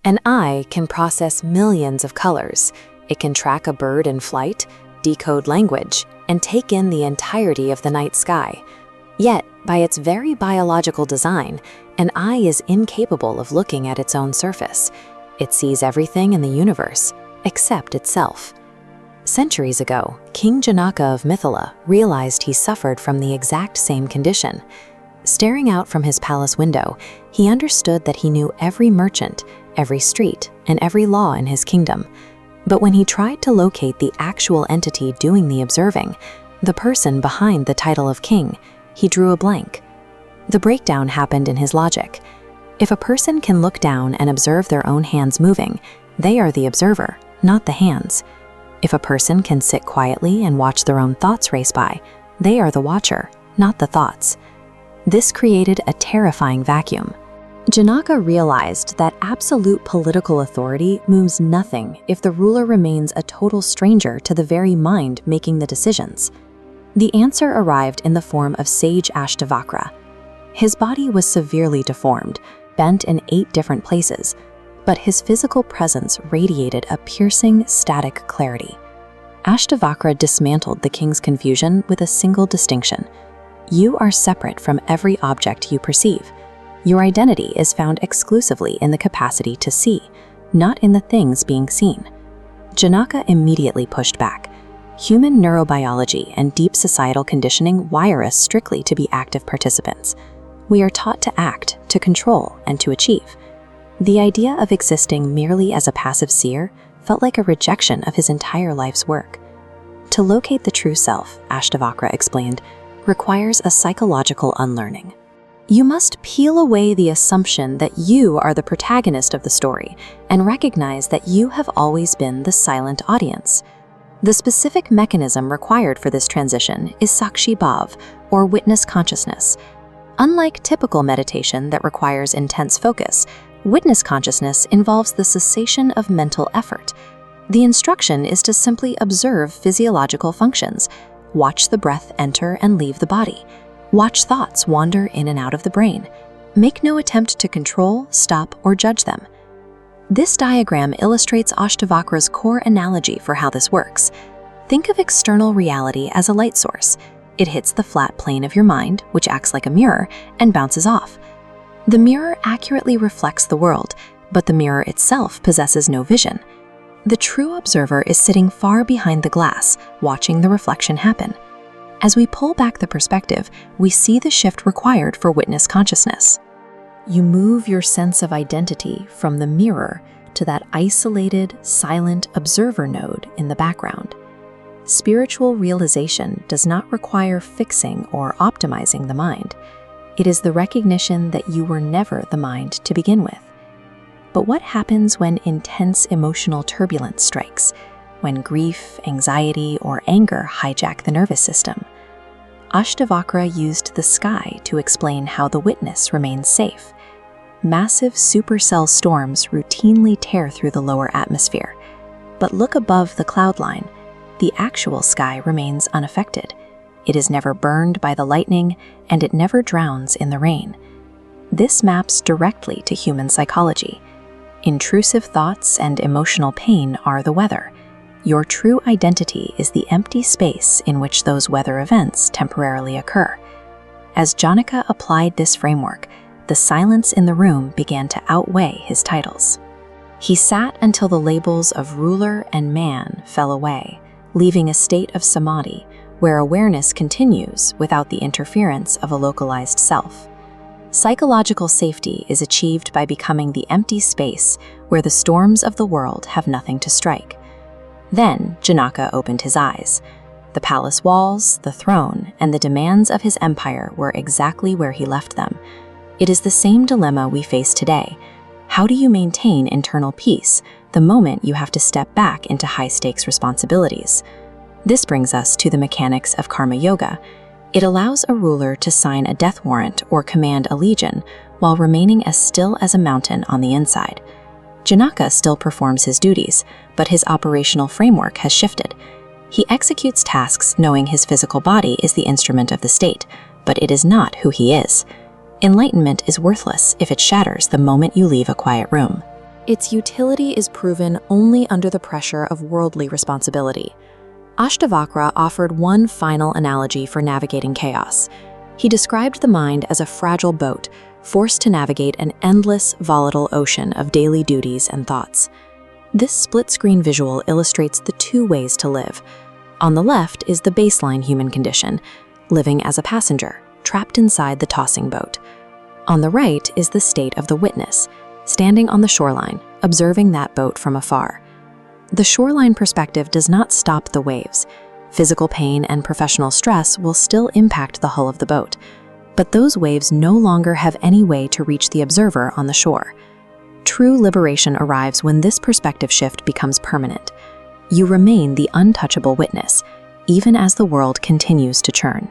An eye can process millions of colors. It can track a bird in flight, decode language, and take in the entirety of the night sky. Yet, by its very biological design, an eye is incapable of looking at its own surface. It sees everything in the universe, except itself. Centuries ago, King Janaka of Mithila realized he suffered from the exact same condition. Staring out from his palace window, he understood that he knew every merchant, every street, and every law in his kingdom. But when he tried to locate the actual entity doing the observing, the person behind the title of king, he drew a blank. The breakdown happened in his logic. If a person can look down and observe their own hands moving, they are the observer, not the hands. If a person can sit quietly and watch their own thoughts race by, they are the watcher, not the thoughts. This created a terrifying vacuum. Janaka realized that absolute political authority moves nothing if the ruler remains a total stranger to the very mind making the decisions. The answer arrived in the form of sage Ashtavakra. His body was severely deformed, bent in 8 different places, but his physical presence radiated a piercing, static clarity. Ashtavakra dismantled the king's confusion with a single distinction. You are separate from every object you perceive. Your identity is found exclusively in the capacity to see, not in the things being seen. Janaka immediately pushed back. Human neurobiology and deep societal conditioning wire us strictly to be active participants. We are taught to act, to control, and to achieve. The idea of existing merely as a passive seer felt like a rejection of his entire life's work. To locate the true self, Ashtavakra explained, requires a psychological unlearning. You must peel away the assumption that you are the protagonist of the story and recognize that you have always been the silent audience. The specific mechanism required for this transition is Sakshi Bhava, or witness consciousness. Unlike typical meditation that requires intense focus, witness consciousness involves the cessation of mental effort. The instruction is to simply observe physiological functions, watch the breath enter and leave the body, watch thoughts wander in and out of the brain. Make no attempt to control, stop, or judge them. This diagram illustrates Ashtavakra's core analogy for how this works. Think of external reality as a light source. It hits the flat plane of your mind, which acts like a mirror, and bounces off. The mirror accurately reflects the world, but the mirror itself possesses no vision. The true observer is sitting far behind the glass, watching the reflection happen. As we pull back the perspective, we see the shift required for witness consciousness. You move your sense of identity from the mirror to that isolated, silent observer node in the background. Spiritual realization does not require fixing or optimizing the mind. It is the recognition that you were never the mind to begin with. But what happens when intense emotional turbulence strikes? When grief, anxiety, or anger hijack the nervous system? Ashtavakra used the sky to explain how the witness remains safe. Massive supercell storms routinely tear through the lower atmosphere. But look above the cloud line. The actual sky remains unaffected. It is never burned by the lightning, and it never drowns in the rain. This maps directly to human psychology. Intrusive thoughts and emotional pain are the weather. Your true identity is the empty space in which those weather events temporarily occur. As Janaka applied this framework, the silence in the room began to outweigh his titles. He sat until the labels of ruler and man fell away, leaving a state of samadhi, where awareness continues without the interference of a localized self. Psychological safety is achieved by becoming the empty space where the storms of the world have nothing to strike. Then Janaka opened his eyes. The palace walls, the throne, and the demands of his empire were exactly where he left them. It is the same dilemma we face today. How do you maintain internal peace the moment you have to step back into high-stakes responsibilities? This brings us to the mechanics of karma yoga. It allows a ruler to sign a death warrant or command a legion while remaining as still as a mountain on the inside. Janaka still performs his duties, but his operational framework has shifted. He executes tasks knowing his physical body is the instrument of the state, but it is not who he is. Enlightenment is worthless if it shatters the moment you leave a quiet room. its utility is proven only under the pressure of worldly responsibility. Ashtavakra offered one final analogy for navigating chaos. He described the mind as a fragile boat, forced to navigate an endless, volatile ocean of daily duties and thoughts. This split-screen visual illustrates the two ways to live. On the left is the baseline human condition, living as a passenger, trapped inside the tossing boat. On the right is the state of the witness, standing on the shoreline, observing that boat from afar. The shoreline perspective does not stop the waves. Physical pain and professional stress will still impact the hull of the boat, but those waves no longer have any way to reach the observer on the shore. True liberation arrives when this perspective shift becomes permanent. You remain the untouchable witness, even as the world continues to churn.